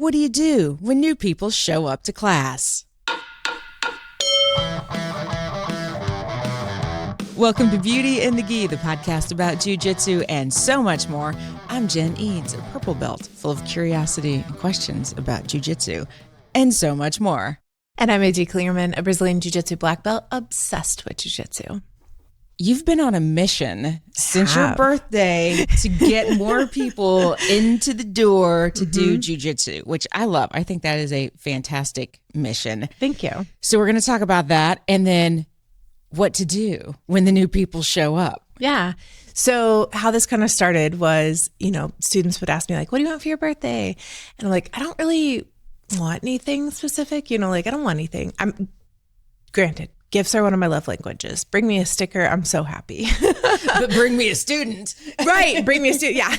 What do you do when new people show up to class? Welcome to Beauty and the Gi, the podcast about Jiu Jitsu and so much more. I'm Jen Eads, a purple belt full of curiosity and questions about Jiu Jitsu and so much more. And I'm AJ Klingerman, a Brazilian Jiu Jitsu black belt obsessed with Jiu Jitsu. You've been on a mission since your birthday to get more people into the door to do Jiu Jitsu, which I love. I think that is a fantastic mission. Thank you. So we're going to talk about that and then what to do when the new people show up. Yeah. So how this kind of started was, students would ask me like, what do you want for your birthday? And I'm like, I don't really want anything specific. I don't want anything. Granted, gifts are one of my love languages. Bring me a sticker. I'm so happy. But bring me a student. Right. Bring me a student. Yeah.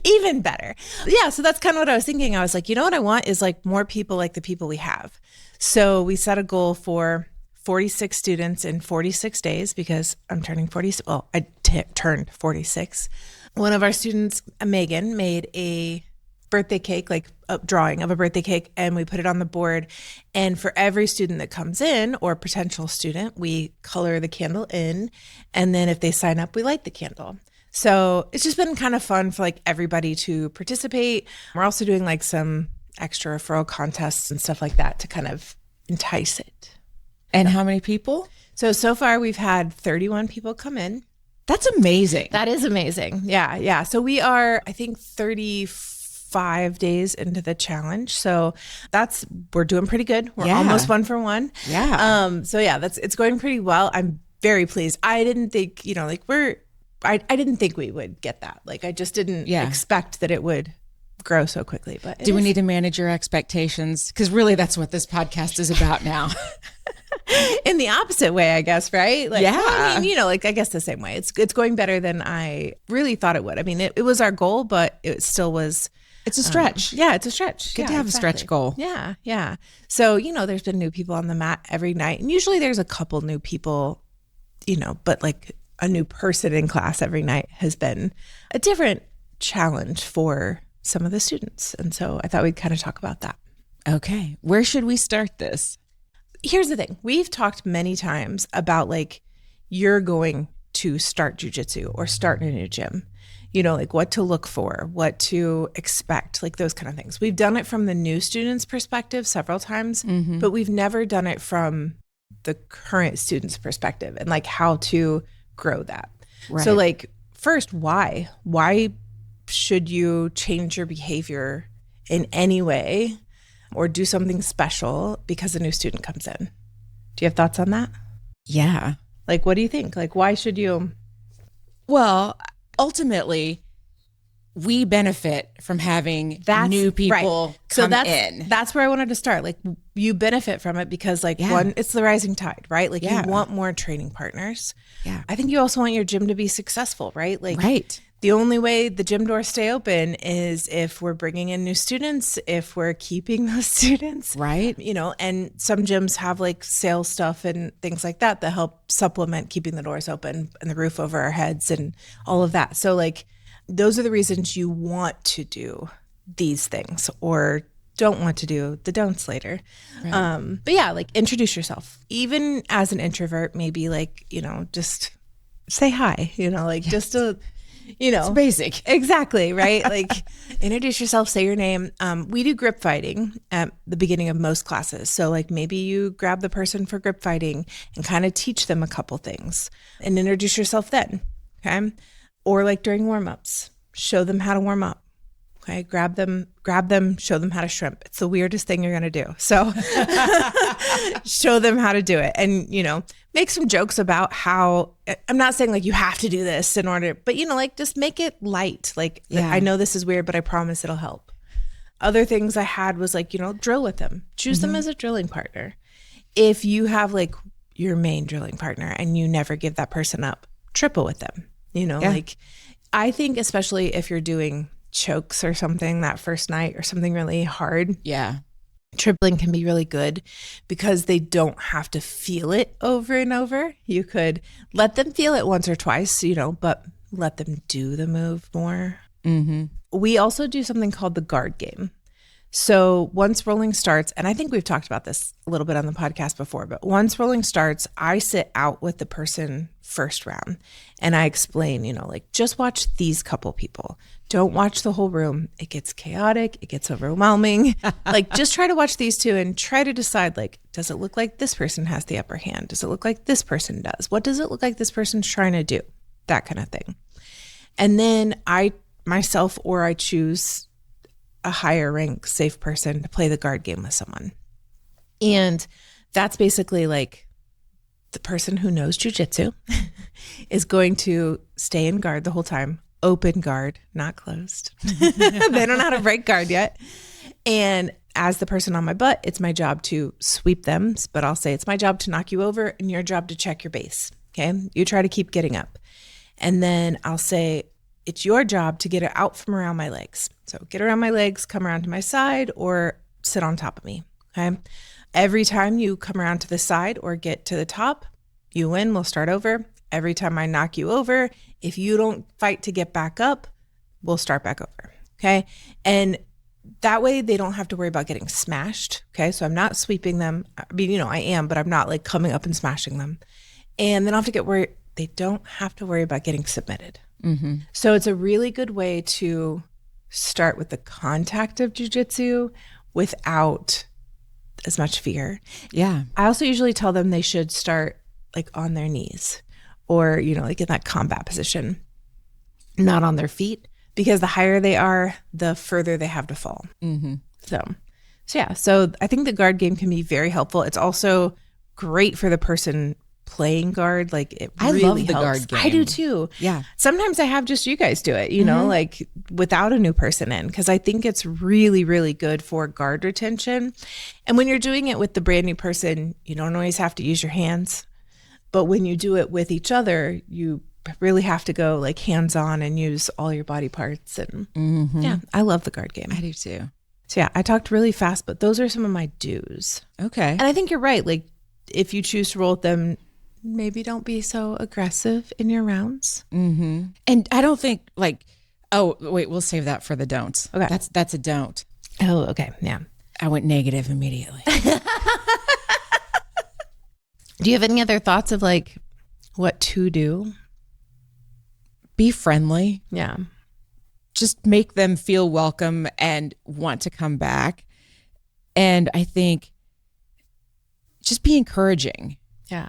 Even better. Yeah. So that's kind of what I was thinking. I was like, what I want is like more people like the people we have. So we set a goal for 46 students in 46 days because I'm turning 40. Well, I turned 46. One of our students, Megan, made a birthday cake, like a drawing of a birthday cake, and we put it on the board. And for every student that comes in or potential student, we color the candle in. And then if they sign up, we light the candle. So it's just been kind of fun for like everybody to participate. We're also doing like some extra referral contests and stuff like that to kind of entice it. And how many people? So far we've had 31 people come in. That's amazing. That is amazing. Yeah. So we are, I think, 35 days into the challenge. So we're doing pretty good. We're almost 1 for 1. Yeah. It's going pretty well. I'm very pleased. I didn't think, I didn't think we would get that. Like I just didn't expect that it would grow so quickly. But do we need to manage your expectations? Because really that's what this podcast is about now. In the opposite way, I guess, right? Like, yeah. Well, I guess the same way. It's going better than I really thought it would. I mean, it was our goal, but it still was. It's a stretch. It's a stretch. Good to have a stretch goal. Yeah. So, there's been new people on the mat every night. And usually there's a couple new people, but like a new person in class every night has been a different challenge for some of the students. And so I thought we'd kind of talk about that. Okay. Where should we start this? Here's the thing. We've talked many times about like you're going to start jiu-jitsu or start in a new gym, like what to look for, what to expect, like those kind of things. We've done it from the new student's perspective several times, but we've never done it from the current student's perspective and like how to grow that. Right. So like first, why? Why should you change your behavior in any way or do something special because a new student comes in? Do you have thoughts on that? Yeah. Like, what do you think? Like, why should you? Well, ultimately, we benefit from having new people come in. That's where I wanted to start. Like, you benefit from it because, like, one, it's the rising tide, right? Like, you want more training partners. Yeah. I think you also want your gym to be successful, right? Like, right. The only way the gym doors stay open is if we're bringing in new students, if we're keeping those students. Right. And some gyms have like sales stuff and things like that help supplement keeping the doors open and the roof over our heads and all of that. So like those are the reasons you want to do these things or don't want to do the don'ts later. Right. But yeah, like introduce yourself. Even as an introvert, maybe like, just say hi, just to... it's basic. Exactly, right? Like introduce yourself, say your name. We do grip fighting at the beginning of most classes. So like maybe you grab the person for grip fighting and kind of teach them a couple things and introduce yourself then, okay? Or like during warm-ups, show them how to warm up. Okay, grab them, show them how to shrimp. It's the weirdest thing you're going to do. So show them how to do it and, make some jokes about how, I'm not saying like you have to do this in order, but, like just make it light. Like, I know this is weird, but I promise it'll help. Other things I had was like, drill with them. Choose them as a drilling partner. If you have like your main drilling partner and you never give that person up, triple with them. Like I think especially if you're doing chokes or something that first night or something really hard. Yeah. Tripling can be really good because they don't have to feel it over and over. You could let them feel it once or twice, but let them do the move more. Mm-hmm. We also do something called the guard game. So once rolling starts, and I think we've talked about this a little bit on the podcast before, but once rolling starts, I sit out with the person first round and I explain, like just watch these couple people. Don't watch the whole room. It gets chaotic. It gets overwhelming. Like just try to watch these two and try to decide, like, does it look like this person has the upper hand? Does it look like this person does? What does it look like this person's trying to do? That kind of thing. And then I choose a higher rank safe person to play the guard game with someone. And that's basically like the person who knows Jiu Jitsu is going to stay in guard the whole time, open guard, not closed. They don't know how to break guard yet. And as the person on my butt, it's my job to sweep them, but I'll say it's my job to knock you over and your job to check your base. Okay. You try to keep getting up. And then I'll say, it's your job to get it out from around my legs. So get around my legs, come around to my side, or sit on top of me, okay? Every time you come around to the side or get to the top, you win, we'll start over. Every time I knock you over, if you don't fight to get back up, we'll start back over, okay? And that way they don't have to worry about getting smashed, okay? So I'm not sweeping them. I mean, I am, but I'm not like coming up and smashing them. And then I have to get worried. They don't have to worry about getting submitted. Mm-hmm. So it's a really good way to start with the contact of jiu-jitsu without as much fear. Yeah. I also usually tell them they should start like on their knees or, like in that combat position, not on their feet, because the higher they are, the further they have to fall. Mm-hmm. So I think the guard game can be very helpful. It's also great for the person playing guard. Like I love the guard game. I do too. Yeah. Sometimes I have just you guys do it, like without a new person in, because I think it's really, really good for guard retention. And when you're doing it with the brand new person, you don't always have to use your hands. But when you do it with each other, you really have to go like hands on and use all your body parts. And yeah, I love the guard game. I do too. So yeah, I talked really fast, but those are some of my do's. Okay. And I think you're right. Like if you choose to roll with them, maybe don't be so aggressive in your rounds. Mm-hmm. And I don't think we'll save that for the don'ts. Okay. That's a don't. Oh, okay. Yeah. I went negative immediately. Do you have any other thoughts of like what to do? Be friendly. Yeah. Just make them feel welcome and want to come back. And I think just be encouraging. Yeah.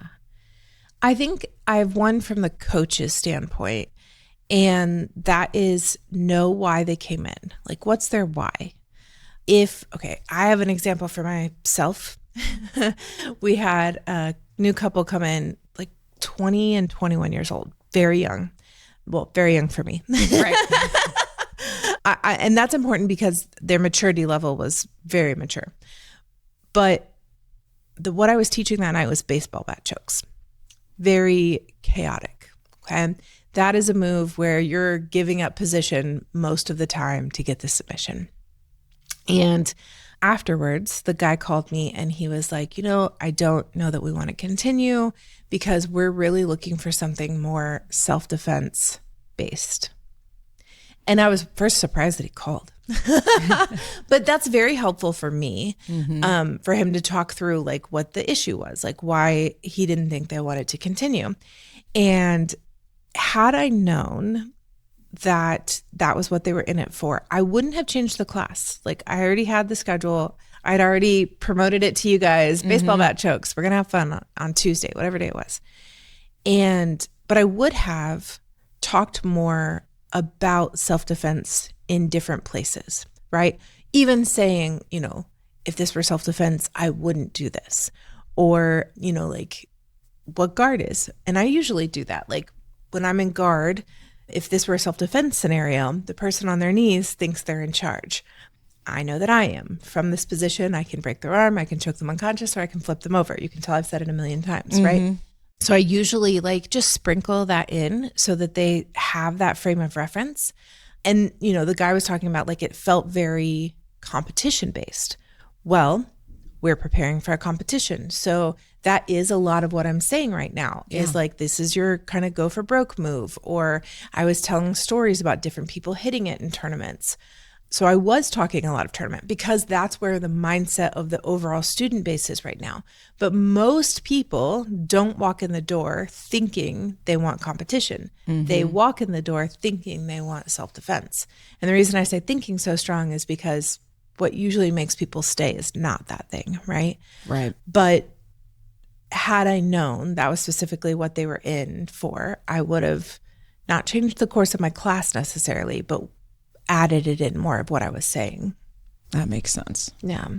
I think I have one from the coach's standpoint, and that is know why they came in. Like, what's their why? I have an example for myself. We had a new couple come in, like 20 and 21 years old, very young. Well, very young for me. Right. And that's important because their maturity level was very mature. But what I was teaching that night was baseball bat chokes. Very chaotic. Okay. That is a move where you're giving up position most of the time to get the submission. And afterwards, the guy called me and he was like, I don't know that we want to continue because we're really looking for something more self-defense based. And I was first surprised that he called. But that's very helpful for me, for him to talk through like what the issue was, like why he didn't think they wanted to continue. And had I known that that was what they were in it for, I wouldn't have changed the class. Like I already had the schedule. I'd already promoted it to you guys, baseball bat chokes. We're going to have fun on Tuesday, whatever day it was. But I would have talked more about self-defense in different places, right? Even saying, if this were self-defense, I wouldn't do this. Or, like what guard is. And I usually do that. Like when I'm in guard, if this were a self-defense scenario, the person on their knees thinks they're in charge. I know that I am. From this position, I can break their arm, I can choke them unconscious, or I can flip them over. You can tell I've said it a million times, right? So I usually just sprinkle that in so that they have that frame of reference. And, the guy was talking about it felt very competition based. Well, we're preparing for a competition. So that is a lot of what I'm saying right now is this is your kind of go for broke move. Or I was telling stories about different people hitting it in tournaments. So I was talking a lot of tournament because that's where the mindset of the overall student base is right now. But most people don't walk in the door thinking they want competition. They walk in the door thinking they want self-defense. And the reason I say thinking so strong is because what usually makes people stay is not that thing, right? Right. But had I known that was specifically what they were in for, I would have not changed the course of my class necessarily, but added it in more of what I was saying. That makes sense. Yeah.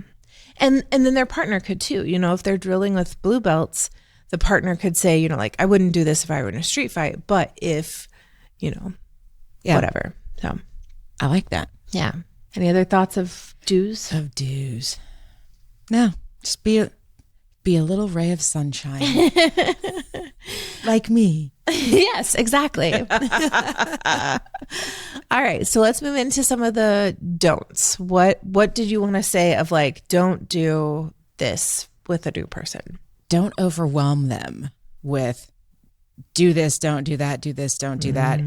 And then their partner could too. You know, if they're drilling with blue belts, the partner could say, you know, like, I wouldn't do this if I were in a street fight, but if, you know, whatever. So I like that. Yeah. Any other thoughts of dues? Of dues. No, just be a little ray of sunshine. Like me. Yes, exactly. All right. So let's move into some of the don'ts. What did you want to say of like, don't do this with a new person? Don't overwhelm them with do this, don't do that, do this, don't do that.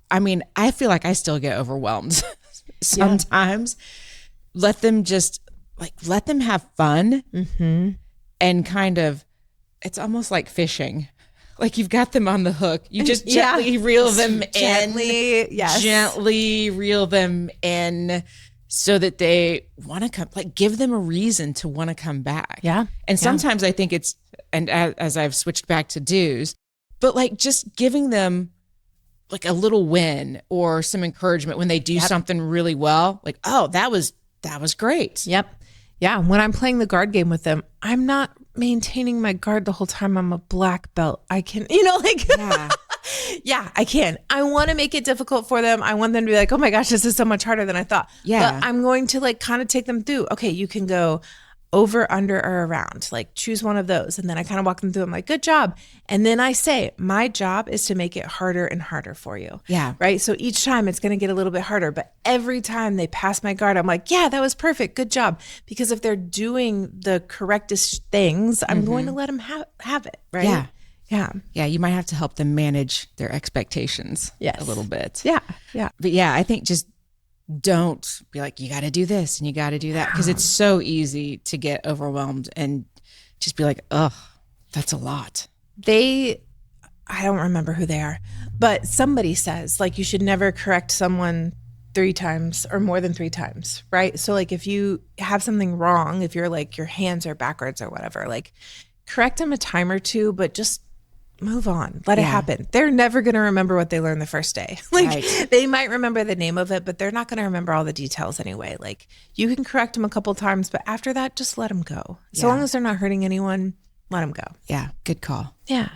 I feel like I still get overwhelmed sometimes. Let them have fun and kind of, it's almost like fishing. Like you've got them on the hook. You just gently reel them in. Gently reel them in so that they want to come, like give them a reason to want to come back. Yeah. And sometimes I think it's, and as I've switched back to dues, but like just giving them like a little win or some encouragement when they do something really well. Like, oh, that was great. Yep. Yeah. When I'm playing the guard game with them, I'm not maintaining my guard the whole time. I'm a black belt. I can, I can. I want to make it difficult for them. I want them to be like, oh my gosh, this is so much harder than I thought. Yeah. But I'm going to like kind of take them through. Okay, you can go over, under, or around. Like choose one of those. And then I kind of walk them through. I'm like, good job. And then I say, my job is to make it harder and harder for you. Yeah. Right. So each time it's going to get a little bit harder. But every time they pass my guard, I'm like, yeah, that was perfect. Good job. Because if they're doing the correctest things, I'm going to let them have it. Right. Yeah. Yeah. Yeah. You might have to help them manage their expectations a little bit. Yeah. Yeah. But yeah, I think just don't be like, you got to do this and you got to do that. Because it's so easy to get overwhelmed and just be like, oh, that's a lot. I don't remember who they are, but somebody says like you should never correct someone 3 times or more than 3 times, right? So like if you have something wrong, if you're like your hands are backwards or whatever, like correct them a time or 2, but just move on. Let it happen. They're never going to remember what they learned the first day. They might remember the name of it, but they're not going to remember all the details anyway. Like you can correct them a couple times, but after that, just let them go. So long as they're not hurting anyone, let them go. Yeah. Good call. Yeah.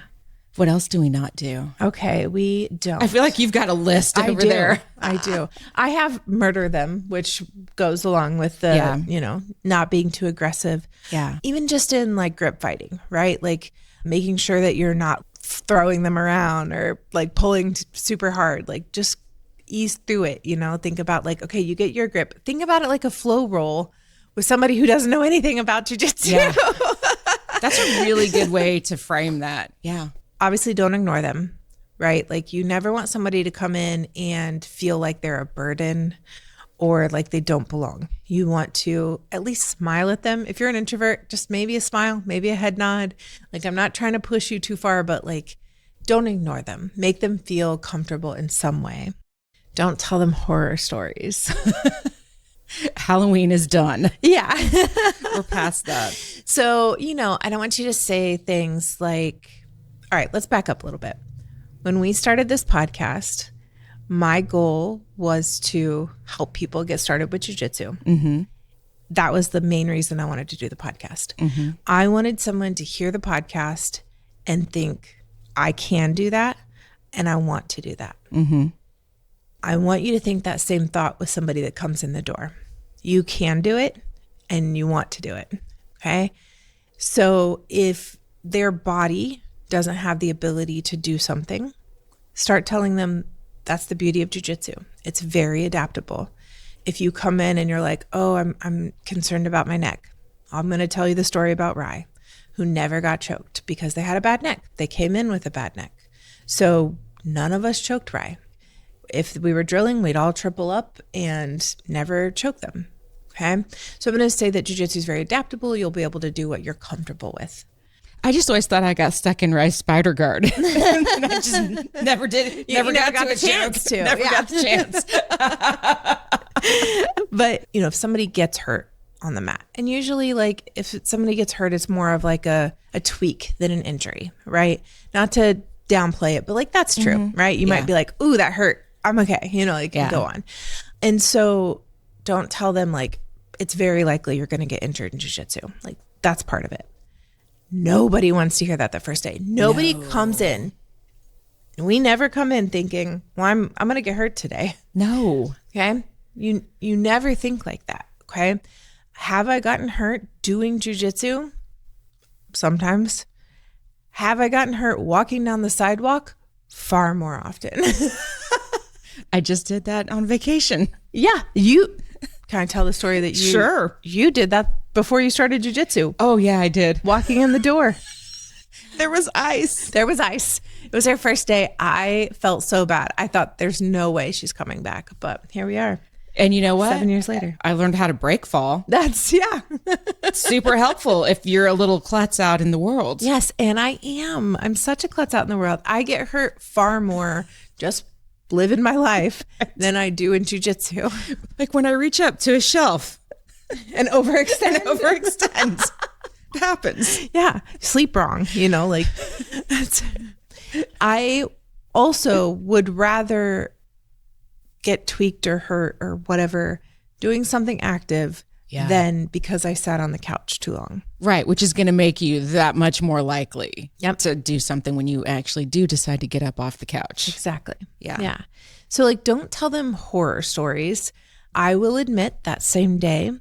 What else do we not do? Okay. We don't. I feel like you've got a list over there. I do. I have murder them, which goes along with the, not being too aggressive. Yeah. Even just in like grip fighting, right? Like making sure that you're not throwing them around or like pulling super hard, like just ease through it, think about like, okay, you get your grip. Think about it like a flow roll with somebody who doesn't know anything about jiu-jitsu. Yeah. That's a really good way to frame that. Yeah. Obviously don't ignore them, right? Like you never want somebody to come in and feel like they're a burden or like they don't belong. You want to at least smile at them. If you're an introvert, just maybe a smile, maybe a head nod. Like I'm not trying to push you too far, but like don't ignore them. Make them feel comfortable in some way. Don't tell them horror stories. Halloween is done. Yeah. We're past that. So, I don't want you to say things like, all right, let's back up a little bit. When we started this podcast, my goal was to help people get started with jiu-jitsu. Mm-hmm. That was the main reason I wanted to do the podcast. Mm-hmm. I wanted someone to hear the podcast and think, I can do that and I want to do that. Mm-hmm. I want you to think that same thought with somebody that comes in the door. You can do it and you want to do it. Okay. So if their body doesn't have the ability to do something, start telling them that's the beauty of jiu-jitsu. It's very adaptable. If you come in and you're like, oh, I'm concerned about my neck, I'm going to tell you the story about Rai, who never got choked because they had a bad neck. They came in with a bad neck. So none of us choked Rai. If we were drilling, we'd all triple up and never choke them. Okay. So I'm going to say that jiu-jitsu is very adaptable. You'll be able to do what you're comfortable with. I just always thought I got stuck in Rice Spider Guard. And I just never did. Never got the chance to. Never got the chance. But, if somebody gets hurt on the mat, and usually like if somebody gets hurt, it's more of like a tweak than an injury, right? Not to downplay it, but like that's true, right? You might be like, ooh, that hurt. I'm okay. Go on. And so don't tell them like, it's very likely you're going to get injured in jiu-jitsu. Like that's part of it. Nobody wants to hear that the first day. Nobody comes in. We never come in thinking, well, I'm going to get hurt today. No. Okay. You never think like that. Okay. Have I gotten hurt doing jiu-jitsu? Sometimes. Have I gotten hurt walking down the sidewalk? Far more often. I just did that on vacation. Yeah. Can I tell the story that you did that before you started jiu-jitsu? Oh yeah, I did. Walking in the door. There was ice. It was her first day. I felt so bad. I thought there's no way she's coming back, but here we are. And you know what? 7 years later. I learned how to break fall. That's super helpful if you're a little klutz out in the world. Yes, and I am. I'm such a klutz out in the world. I get hurt far more just living my life than I do in jiu-jitsu. Like when I reach up to a shelf and overextend. It happens. Yeah. Sleep wrong, like I also would rather get tweaked or hurt or whatever doing something active than because I sat on the couch too long. Right, which is going to make you that much more likely to do something when you actually do decide to get up off the couch. Exactly. Yeah. So like, don't tell them horror stories. I will admit that same day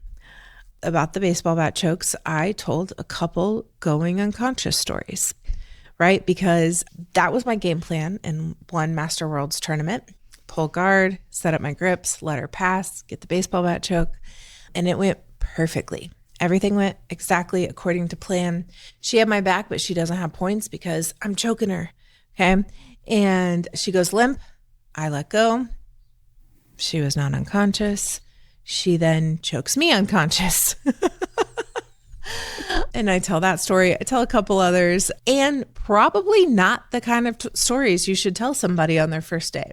about the baseball bat chokes, I told a couple going unconscious stories, right? Because that was my game plan in one Master Worlds tournament. Pull guard, set up my grips, let her pass, get the baseball bat choke. And it went perfectly. Everything went exactly according to plan. She had my back, but she doesn't have points because I'm choking her. Okay. And she goes limp. I let go. She was not unconscious. She then chokes me unconscious. And I tell that story. I tell a couple others, and probably not the kind of stories you should tell somebody on their first day.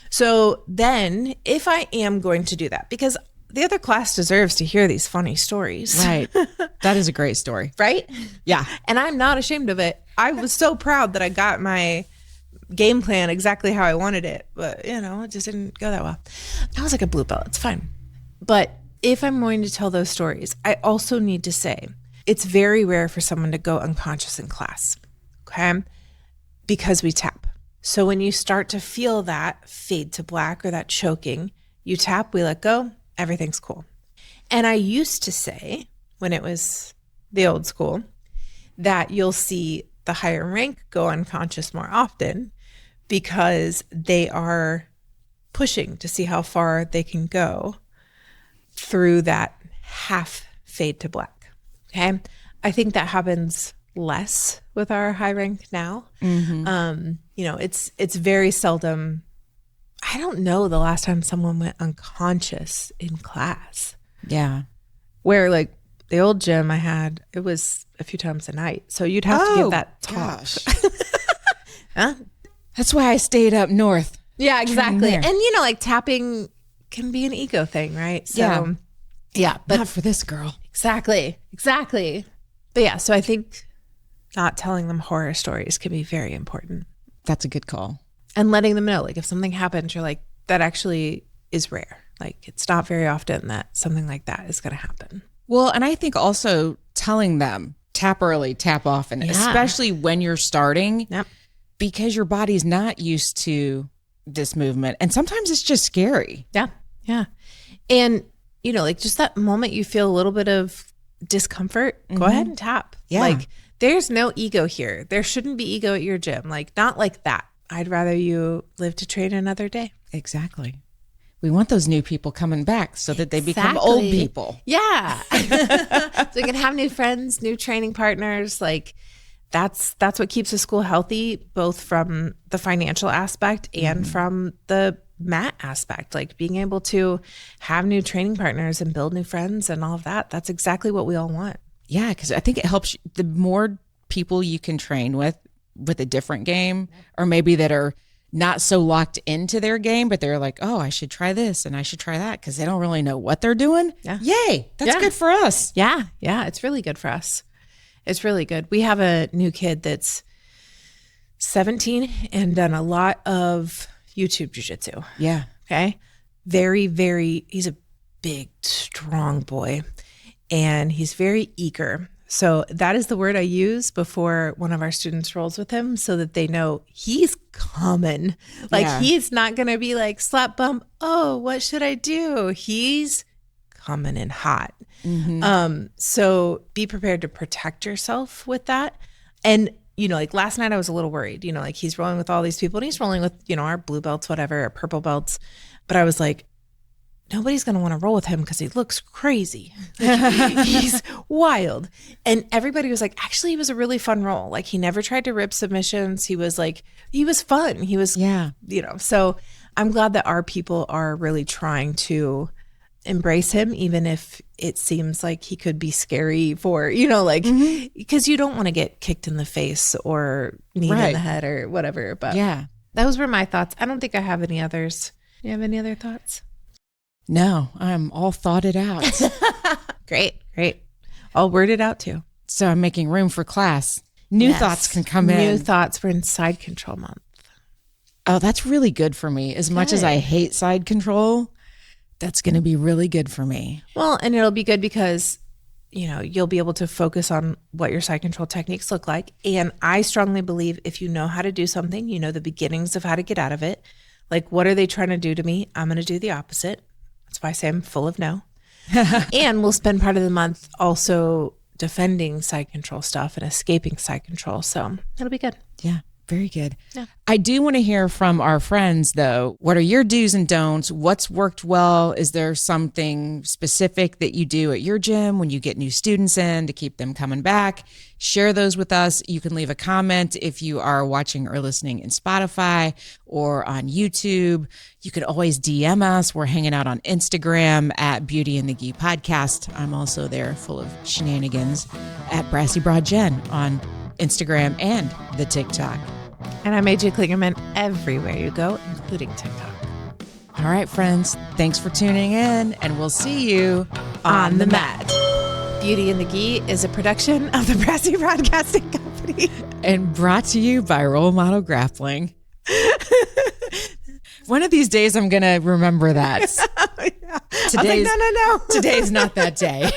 So then if I am going to do that, because the other class deserves to hear these funny stories. Right. That is a great story. Right? Yeah. And I'm not ashamed of it. I was so proud that I got my game plan exactly how I wanted it. But, it just didn't go that well. I was like a blue belt. It's fine. But if I'm going to tell those stories, I also need to say it's very rare for someone to go unconscious in class. Okay? Because we tap. So when you start to feel that fade to black or that choking, you tap, we let go, everything's cool. And I used to say, when it was the old school, that you'll see the higher rank go unconscious more often because they are pushing to see how far they can go through that half fade to black. Okay. I think that happens less with our high rank now. Mm-hmm. It's very seldom. I don't know the last time someone went unconscious in class. Yeah. Where like the old gym I had, it was a few times a night. So you'd have to give that talk. Huh? That's why I stayed up north. Yeah, exactly. And like tapping can be an ego thing, right? So yeah, but not for this girl. Exactly. But yeah, so I think not telling them horror stories can be very important. That's a good call. And letting them know, like if something happens, you're like, that actually is rare. Like it's not very often that something like that is going to happen. Well, and I think also telling them tap early, tap often, especially when you're starting, because your body's not used to this movement. And sometimes it's just scary. Yeah. And, like just that moment you feel a little bit of discomfort, go ahead and tap. Yeah. Like there's no ego here. There shouldn't be ego at your gym. Like not like that. I'd rather you live to train another day. Exactly. We want those new people coming back so that they become old people. Yeah. So we can have new friends, new training partners. Like that's what keeps a school healthy, both from the financial aspect and from the mat aspect, like being able to have new training partners and build new friends and all of that. That's exactly what we all want. Yeah, because I think it helps the more people you can train with a different game, or maybe that are not so locked into their game, but they're like, oh, I should try this and I should try that because they don't really know what they're doing. Yeah. Yay. That's good for us. Yeah. Yeah. It's really good for us. It's really good. We have a new kid that's 17 and done a lot of YouTube jiu-jitsu. Yeah. Okay. He's a big, strong boy and he's very eager. So that is the word I use before one of our students rolls with him so that they know he's coming. Like he's not going to be like slap bump. Oh, what should I do? He's coming in hot. Mm-hmm. So be prepared to protect yourself with that. And, like last night I was a little worried, like he's rolling with all these people and he's rolling with, our blue belts, whatever, our purple belts. But I was like, nobody's going to want to roll with him because he looks crazy. He's wild. And everybody was like, actually, he was a really fun roll. Like he never tried to rip submissions. He was fun. He was, so I'm glad that our people are really trying to embrace him, even if it seems like he could be scary for, because you don't want to get kicked in the face or knee in the head or whatever. But those were my thoughts. I don't think I have any others. Do you have any other thoughts? No, I'm all thoughted out. Great. I'll word it out too. So I'm making room for class. New thoughts can come in. New thoughts. We're in side control month. Oh, that's really good for me. As much as I hate side control, that's going to be really good for me. Well, and it'll be good because, you'll be able to focus on what your side control techniques look like. And I strongly believe if you know how to do something, the beginnings of how to get out of it. Like, what are they trying to do to me? I'm going to do the opposite. That's why I say I'm full of no. And we'll spend part of the month also defending side control stuff and escaping side control. So it'll be good. Yeah, very good. Yeah. I do want to hear from our friends, though. What are your do's and don'ts? What's worked well? Is there something specific that you do at your gym when you get new students in to keep them coming back? Share those with us. You can leave a comment if you are watching or listening in Spotify or on YouTube. You can always DM us. We're hanging out on Instagram at Beauty and the Gi Podcast. I'm also there full of shenanigans at Brassy Broad Jen on Instagram and the TikTok. And I'm AJ Klingerman everywhere you go, including TikTok. All right, friends. Thanks for tuning in, and we'll see you on the mat. Beauty and the Gi is a production of the Brassy Broadcasting Company. And brought to you by Role Model Grappling. One of these days, I'm going to remember that. No. Today's not that day.